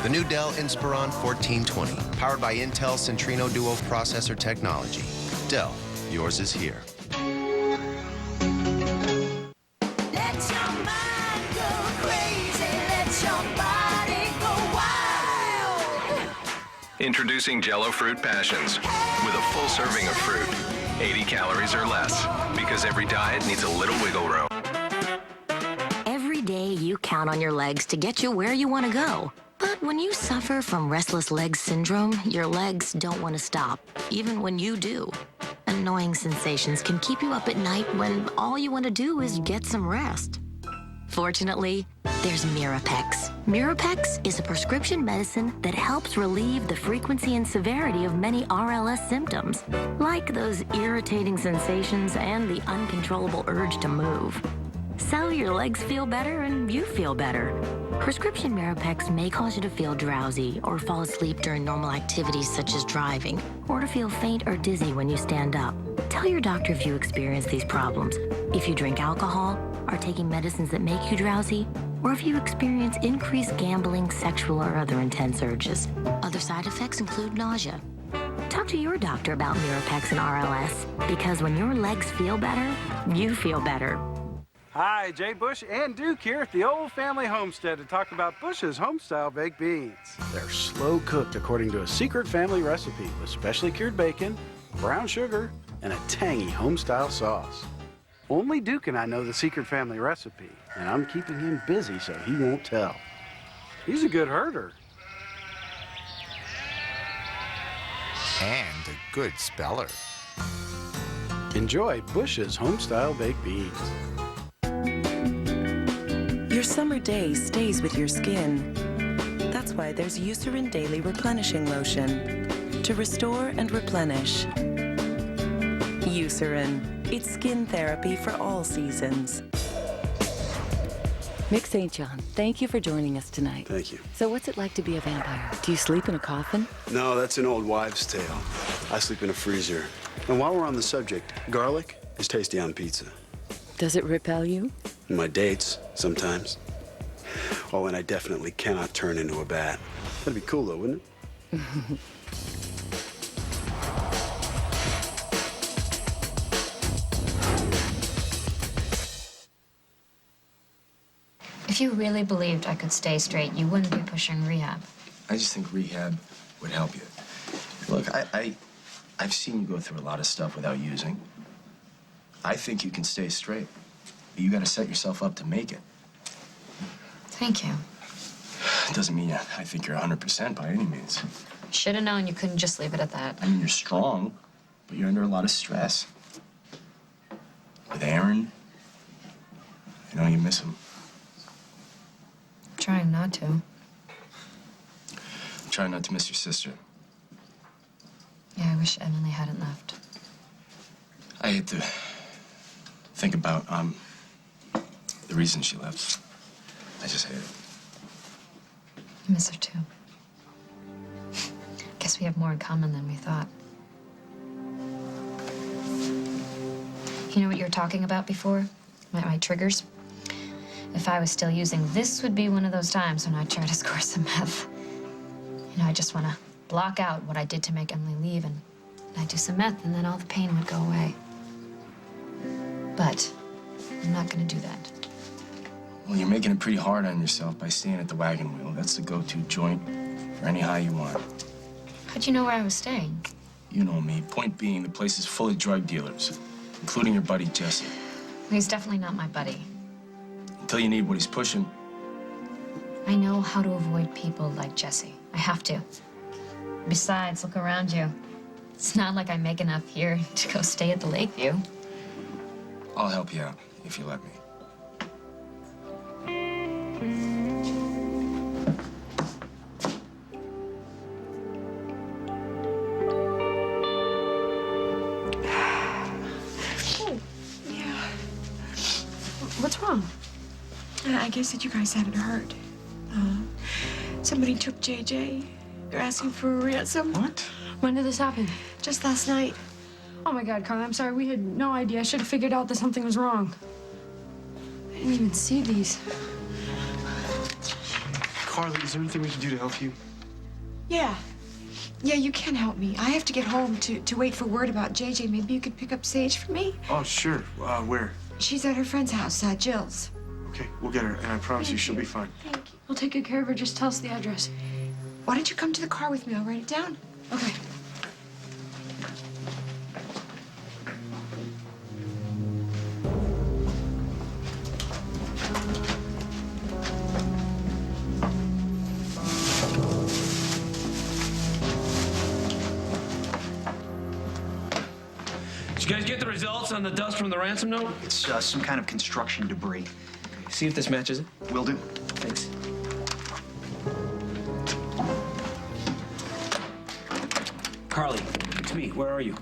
The new Dell Inspiron 1420, powered by Intel Centrino Duo processor technology. Dell, yours is here. Introducing Jell-O Fruit Passions with a full serving of fruit, 80 calories or less, because every diet needs a little wiggle room. Every day you count on your legs to get you where you want to go. But when you suffer from restless leg syndrome, your legs don't want to stop, even when you do. Annoying sensations can keep you up at night when all you want to do is get some rest. Fortunately, there's Mirapex. Mirapex is a prescription medicine that helps relieve the frequency and severity of many RLS symptoms, like those irritating sensations and the uncontrollable urge to move. So your legs feel better and you feel better. Prescription Mirapex may cause you to feel drowsy or fall asleep during normal activities such as driving, or to feel faint or dizzy when you stand up. Tell your doctor if you experience these problems, if you drink alcohol, are taking medicines that make you drowsy, or if you experience increased gambling, sexual, or other intense urges. Other side effects include nausea. Talk to your doctor about Mirapex and RLS, because when your legs feel better, you feel better. Hi, Jay Bush and Duke here at the Old Family Homestead to talk about Bush's Homestyle baked beans. They're slow cooked according to a secret family recipe with specially cured bacon, brown sugar, and a tangy homestyle sauce. Only Duke and I know the secret family recipe, and I'm keeping him busy so he won't tell. He's a good herder. And a good speller. Enjoy Bush's Homestyle baked beans. Your summer day stays with your skin. That's why there's Eucerin Daily Replenishing Lotion to restore and replenish. Eucerin, it's skin therapy for all seasons. Mick St. John, thank you for joining us tonight. Thank you. So what's it like to be a vampire? Do you sleep in a coffin? No, that's an old wives' tale. I sleep in a freezer. And while we're on the subject, garlic is tasty on pizza. Does it repel you? My dates, sometimes. Oh, and I definitely cannot turn into a bat. That'd be cool, though, wouldn't it? If you really believed I could stay straight, you wouldn't be pushing rehab. I just think rehab would help you. Look, I've seen you go through a lot of stuff without using. I think you can stay straight. But you gotta set yourself up to make it. Thank you. Doesn't mean I think you're 100% by any means. Should have known you couldn't just leave it at that. I mean, you're strong, but you're under a lot of stress. With Aaron, you know, you miss him. I'm trying not to. I'm trying not to miss your sister. Yeah, I wish Emily hadn't left. I hate to think about, the reason she left. I just hate it. I miss her too. Guess we have more in common than we thought. You know what you were talking about before? My triggers? If I was still using, this would be one of those times when I try to score some meth. You know, I just want to block out what I did to make Emily leave, and I'd do some meth, and then all the pain would go away. But I'm not going to do that. Well, you're making it pretty hard on yourself by staying at the wagon wheel. That's the go-to joint for any high you want. How'd you know where I was staying? You know me. Point being, the place is full of drug dealers, including your buddy Jesse. Well, he's definitely not my buddy. Until you need what he's pushing. I know how to avoid people like Jesse. I have to. Besides, look around you. It's not like I make enough here to go stay at the Lakeview. I'll help you out, if you let me. What's wrong? I guess that you guys haven't heard. Somebody took JJ. They're asking for a ransom. What? When did this happen? Just last night. Oh my God, Carly, I'm sorry. We had no idea. I should have figured out that something was wrong. I didn't even see these. Carly, is there anything we can do to help you? Yeah. Yeah, you can help me. I have to get home to wait for word about JJ. Maybe you could pick up Sage for me? Oh, sure. Where? She's at her friend's house, Jill's. Okay, we'll get her, and I promise you she'll be fine. Thank you. We'll take good care of her. Just tell us the address. Why don't you come to the car with me? I'll write it down. Okay. Did you guys get the results on the dust from the ransom note? It's some kind of construction debris. See if this matches it. Will do. Thanks. Carly, it's me. Where are you?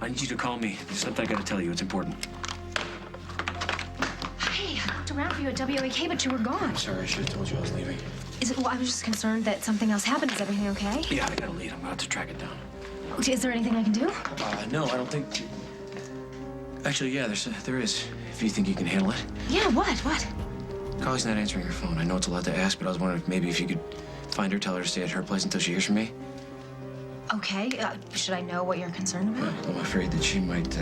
I need you to call me. There's something I gotta tell you. It's important. Hey, I looked around for you at WAK, but you were gone. Sorry, I should have told you I was leaving. Is it? Well, I was just concerned that something else happened. Is everything okay? Yeah, I got a lead. I'm about to track it down. Is there anything I can do? No, I don't think... Actually, yeah, there is. If you think you can handle it. Yeah, what? What? Carly's not answering her phone. I know it's a lot to ask, but I was wondering if maybe if you could find her, tell her to stay at her place until she hears from me. Okay. Should I know what you're concerned about? I'm afraid that she might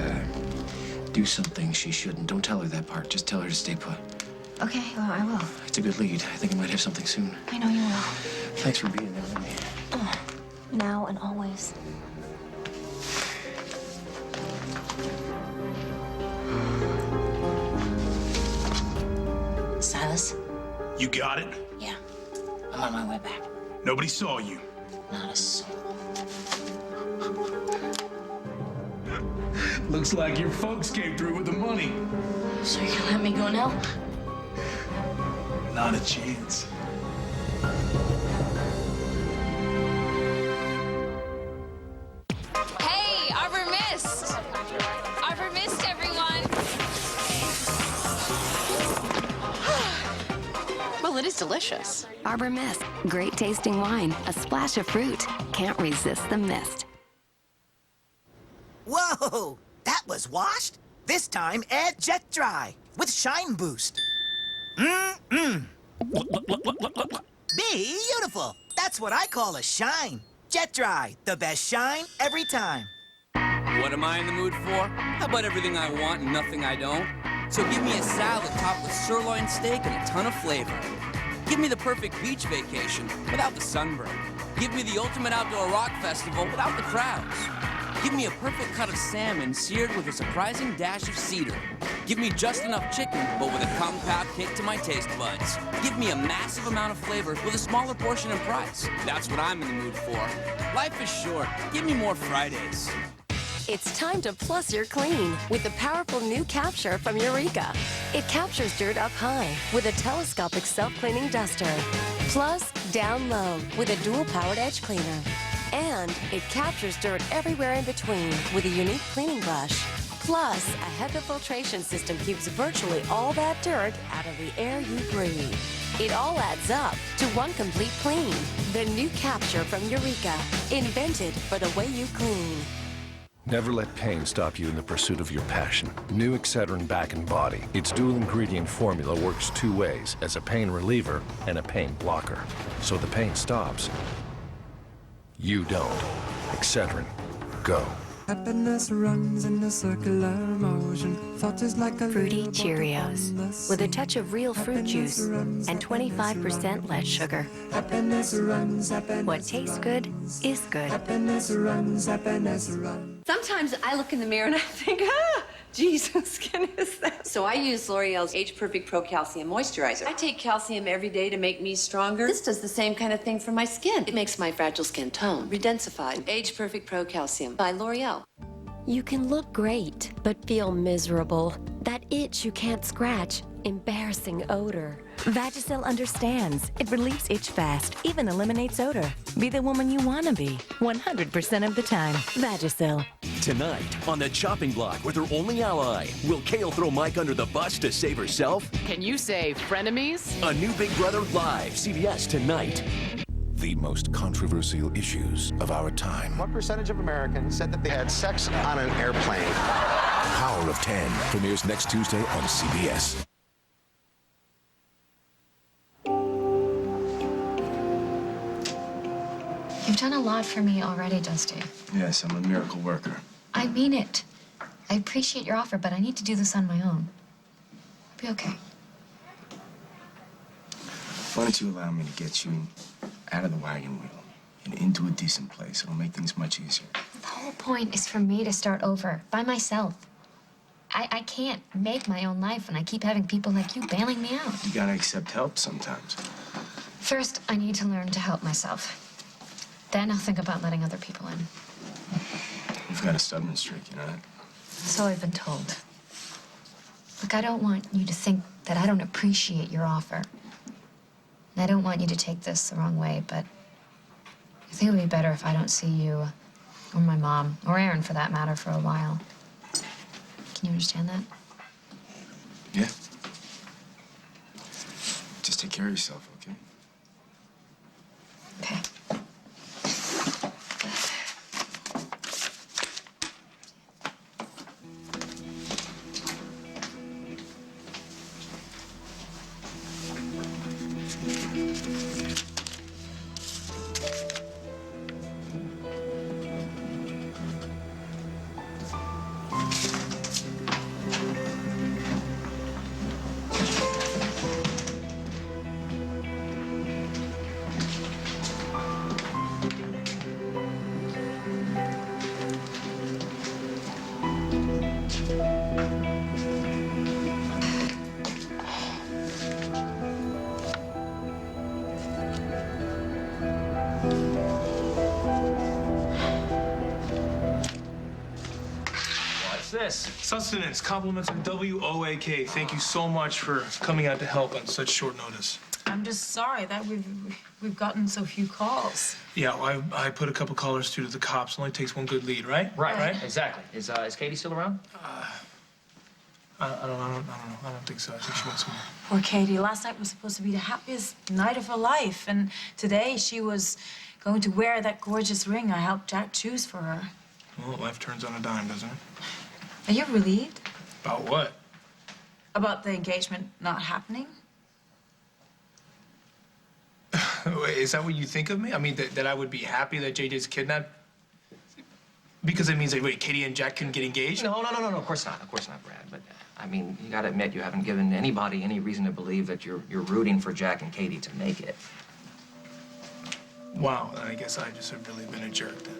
do something she shouldn't. Don't tell her that part. Just tell her to stay put. Okay, well, I will. It's a good lead. I think I might have something soon. I know you will. Thanks for being there with me. Now and always. Silas? You got it? Yeah. I'm on my way back. Nobody saw you. Not a soul. Looks like your folks came through with the money. So you're gonna let me go now? Not a chance. Hey, Arbor Mist! Arbor Mist, everyone! Well, it is delicious. Arbor Mist, great tasting wine, a splash of fruit. Can't resist the mist. Whoa! That was washed. This time, add Jet Dry with Shine Boost. Beautiful. That's what I call a shine. Jet Dry, the best shine every time. What am I in the mood for? How about everything I want and nothing I don't? So give me a salad topped with sirloin steak and a ton of flavor. Give me the perfect beach vacation without the sunburn. Give me the ultimate outdoor rock festival without the crowds. Give me a perfect cut of salmon seared with a surprising dash of cedar. Give me just enough chicken, but with a compact kick to my taste buds. Give me a massive amount of flavor with a smaller portion in price. That's what I'm in the mood for. Life is short. Give me more Fridays. It's time to plus your clean with the powerful new Capture from Eureka. It captures dirt up high with a telescopic self-cleaning duster. Plus, down low with a dual-powered edge cleaner. And it captures dirt everywhere in between with a unique cleaning brush. Plus, a HEPA filtration system keeps virtually all that dirt out of the air you breathe. It all adds up to one complete clean. The new Capture from Eureka, invented for the way you clean. Never let pain stop you in the pursuit of your passion. New Excedrin Back and Body. Its dual-ingredient formula works two ways, as a pain reliever and a pain blocker. So the pain stops. You don't. Excedrin. Go. Happiness runs in a circular motion. Thought is like a Fruity Cheerios with a touch of real fruit juice and 25% less sugar. Happiness runs, happiness What tastes good is good. Happiness runs, happiness runs. Sometimes I look in the mirror and I think, geez, whose skin is that? So I use L'Oreal's Age Perfect Pro Calcium Moisturizer. I take calcium every day to make me stronger. This does the same kind of thing for my skin. It makes my fragile skin tone, redensified. Age Perfect Pro Calcium by L'Oreal. You can look great, but feel miserable. That itch you can't scratch. Embarrassing odor. Vagisil understands. It relieves itch fast, even eliminates odor. Be the woman you want to be, 100% of the time. Vagisil. Tonight, on the chopping block with her only ally, will Kale throw Mike under the bus to save herself? Can you say frenemies? A new Big Brother live, CBS tonight. The most controversial issues of our time. What percentage of Americans said that they had sex on an airplane? Power of 10 premieres next Tuesday on CBS. You've done a lot for me already, Dusty. Yes, I'm a miracle worker. I mean it. I appreciate your offer, but I need to do this on my own. I'll be okay. Why don't you allow me to get you out of the wagon wheel and into a decent place? It'll make things much easier. The whole point is for me to start over by myself. I can't make my own life when I keep having people like you bailing me out. You gotta accept help sometimes. First, I need to learn to help myself. Then I'll think about letting other people in. You've got a stubborn streak, you know that? So I've been told. Look, I don't want you to think that I don't appreciate your offer. And I don't want you to take this the wrong way, but I think it would be better if I don't see you, or my mom, or Aaron for that matter, for a while. Can you understand that? Yeah. Just take care of yourself, okay? Okay. this? Sustenance, compliments of WOAK. Thank you so much for coming out to help on such short notice. I'm just sorry that we've gotten so few calls. Yeah, well, I put a couple callers through to the cops. It only takes one good lead, right? Right, exactly. Is Katie still around? I don't know. I don't think so. I think she went somewhere. Poor Katie. Last night was supposed to be the happiest night of her life, and today she was going to wear that gorgeous ring I helped Jack choose for her. Well, life turns on a dime, doesn't it? Are you relieved? About what? About the engagement not happening? Is that what you think of me? I mean, that I would be happy that JJ's kidnapped? Because it means that, wait, Katie and Jack couldn't get engaged? No, of course not. Of course not, Brad. But, I mean, you gotta admit, you haven't given anybody any reason to believe that you're rooting for Jack and Katie to make it. Wow, I guess I just have really been a jerk then.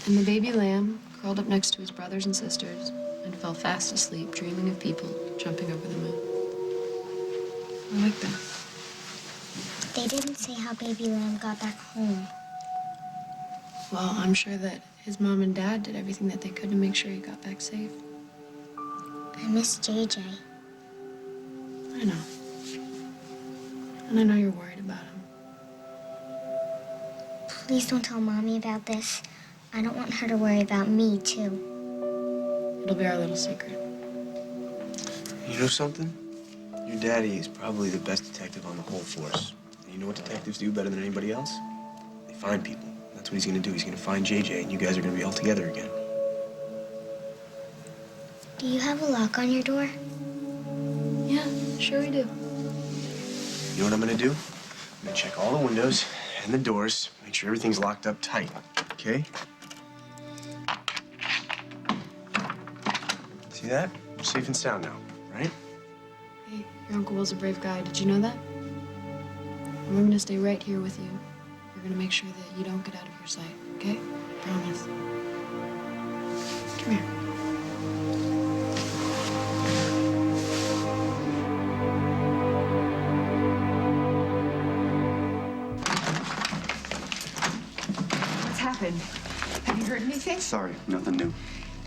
And the baby lamb curled up next to his brothers and sisters and fell fast asleep, dreaming of people jumping over the moon. I like that. They didn't say how baby lamb got back home. Well, I'm sure that his mom and dad did everything that they could to make sure he got back safe. I miss JJ. I know. And I know you're worried about him. Please don't tell Mommy about this. I don't want her to worry about me, too. It'll be our little secret. You know something? Your daddy is probably the best detective on the whole force. And you know what detectives do better than anybody else? They find people. That's what he's gonna do. He's gonna find JJ, and you guys are gonna be all together again. Do you have a lock on your door? Yeah, sure we do. You know what I'm gonna do? I'm gonna check all the windows and the doors, make sure everything's locked up tight, okay? See that? We're safe and sound now, right? Hey, your Uncle Will's a brave guy. Did you know that? And we're gonna stay right here with you. We're gonna make sure that you don't get out of your sight, okay? Promise. Come here. What's happened? Have you heard anything? Sorry, nothing new.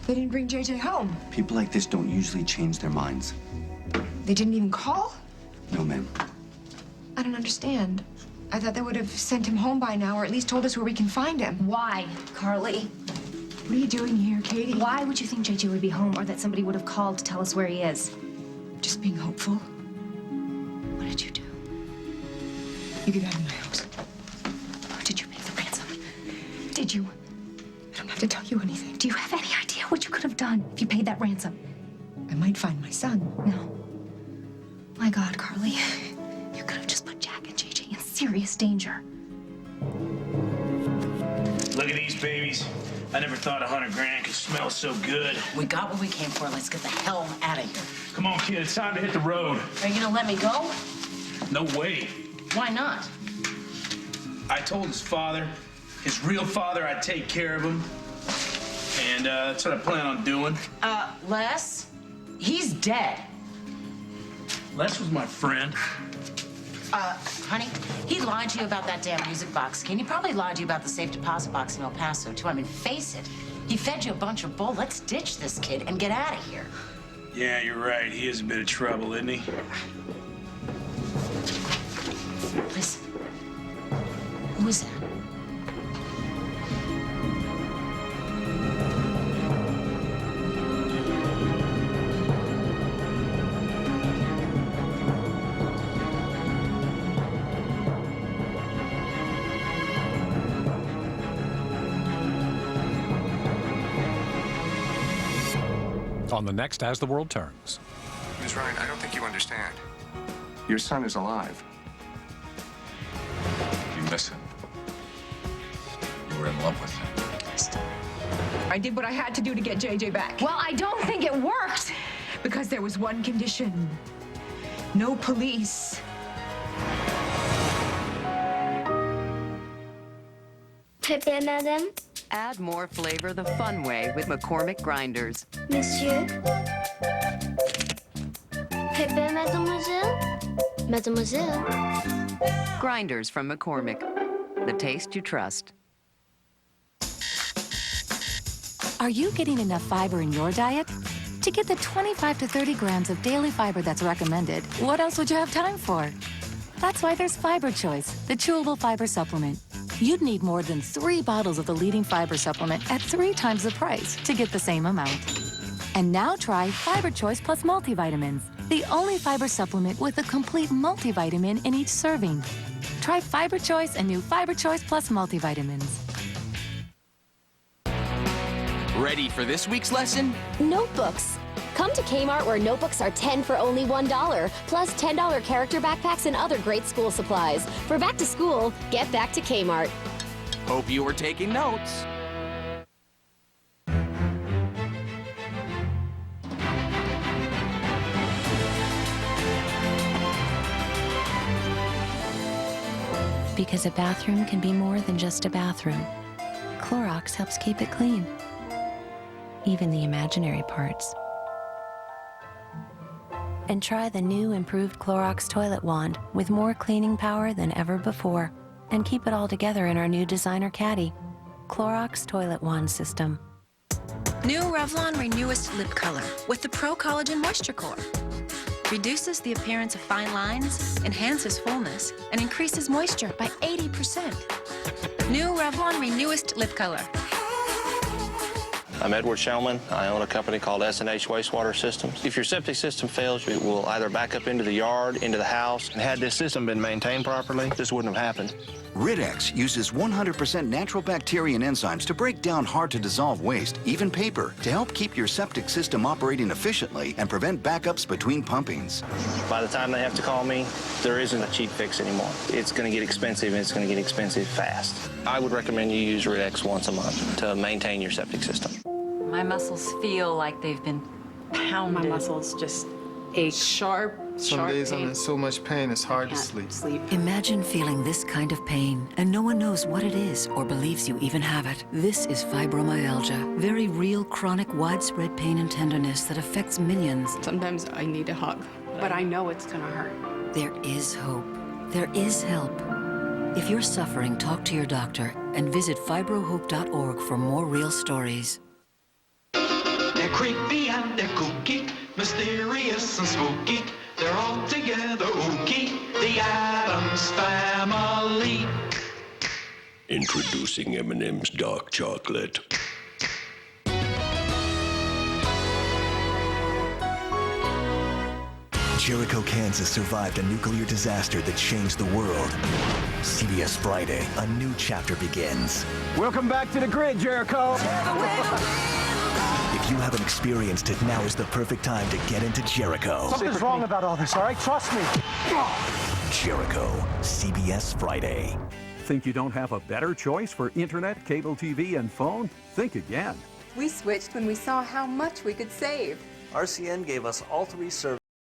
They didn't bring JJ home. People like this don't usually change their minds. They didn't even call? No, ma'am. I don't understand. I thought they would have sent him home by now, or at least told us where we can find him. Why, Carly? What are you doing here, Katie? Why would you think JJ would be home, or that somebody would have called to tell us where he is? Just being hopeful. What did you do? You get out of my house. Did you pay the ransom? Did you? I don't have to tell you anything. Do you have any idea what you could have done if you paid that ransom? I might find my son. No. My God, Carly. You could have just put Jack and JJ in serious danger. Look at these babies. I never thought $100,000 could smell so good. We got what we came for. Let's get the hell out of here. Come on, kid. It's time to hit the road. Are you gonna let me go? No way. Why not? I told his father, his real father, I'd take care of him. And that's what I plan on doing. Les? He's dead. Les was my friend. Honey, he lied to you about that damn music box. He probably lied to you about the safe deposit box in El Paso, too. I mean, face it. He fed you a bunch of bull. Let's ditch this kid and get out of here. Yeah, you're right. He is a bit of trouble, isn't he? Listen. Who is that? On the next As the World Turns. Ms. Ryan, I don't think you understand. Your son is alive. You miss him. You were in love with him. I did what I had to do to get JJ back. Well, I don't think it worked. Because there was one condition. No police. Pepe, madame? Add more flavor the fun way with McCormick grinders. Monsieur? Pepe, mademoiselle? Mademoiselle? Grinders from McCormick. The taste you trust. Are you getting enough fiber in your diet? To get the 25 to 30 grams of daily fiber that's recommended, what else would you have time for? That's why there's Fiber Choice, the chewable fiber supplement. You'd need more than 3 bottles of the leading fiber supplement at 3 times the price to get the same amount. And now try Fiber Choice Plus Multivitamins, the only fiber supplement with a complete multivitamin in each serving. Try Fiber Choice and new Fiber Choice Plus Multivitamins. Ready for this week's lesson? Notebooks. Come to Kmart where notebooks are 10 for only $1, plus $10 character backpacks and other great school supplies. For back to school, get back to Kmart. Hope you were taking notes. Because a bathroom can be more than just a bathroom. Clorox helps keep it clean. Even the imaginary parts. And try the new improved Clorox Toilet Wand with more cleaning power than ever before. And keep it all together in our new designer caddy. Clorox Toilet Wand System. New Revlon Renewist Lip Color with the Pro Collagen Moisture Core. Reduces the appearance of fine lines, enhances fullness, and increases moisture by 80%. New Revlon Renewist Lip Color. I'm Edward Shellman. I own a company called S&H Wastewater Systems. If your septic system fails, it will either back up into the yard, into the house, and had this system been maintained properly, this wouldn't have happened. Ridex uses 100% natural bacteria and enzymes to break down hard-to-dissolve waste, even paper, to help keep your septic system operating efficiently and prevent backups between pumpings. By the time they have to call me, there isn't a cheap fix anymore. It's going to get expensive, and it's going to get expensive fast. I would recommend you use Ridex once a month to maintain your septic system. My muscles feel like they've been pounded. My muscles just ache. Sharp days I'm in pain. so much pain, it's hard to sleep. Imagine feeling this kind of pain, and no one knows what it is or believes you even have it. This is fibromyalgia, very real, chronic, widespread pain and tenderness that affects millions. Sometimes I need a hug, but I know it's gonna hurt. There is hope. There is help. If you're suffering, talk to your doctor and visit fibrohope.org for more real stories. They're creepy and they're kooky, mysterious and spooky. They're all together ooky, the Addams Family. Introducing M&M's Dark Chocolate. Jericho, Kansas survived a nuclear disaster that changed the world. CBS Friday, a new chapter begins. Welcome back to the grid, Jericho. If you haven't experienced it, now is the perfect time to get into Jericho. Something's wrong about all this, all right? Trust me. Jericho, CBS Friday. Think you don't have a better choice for internet, cable TV, and phone? Think again. We switched when we saw how much we could save. RCN gave us all 3 services.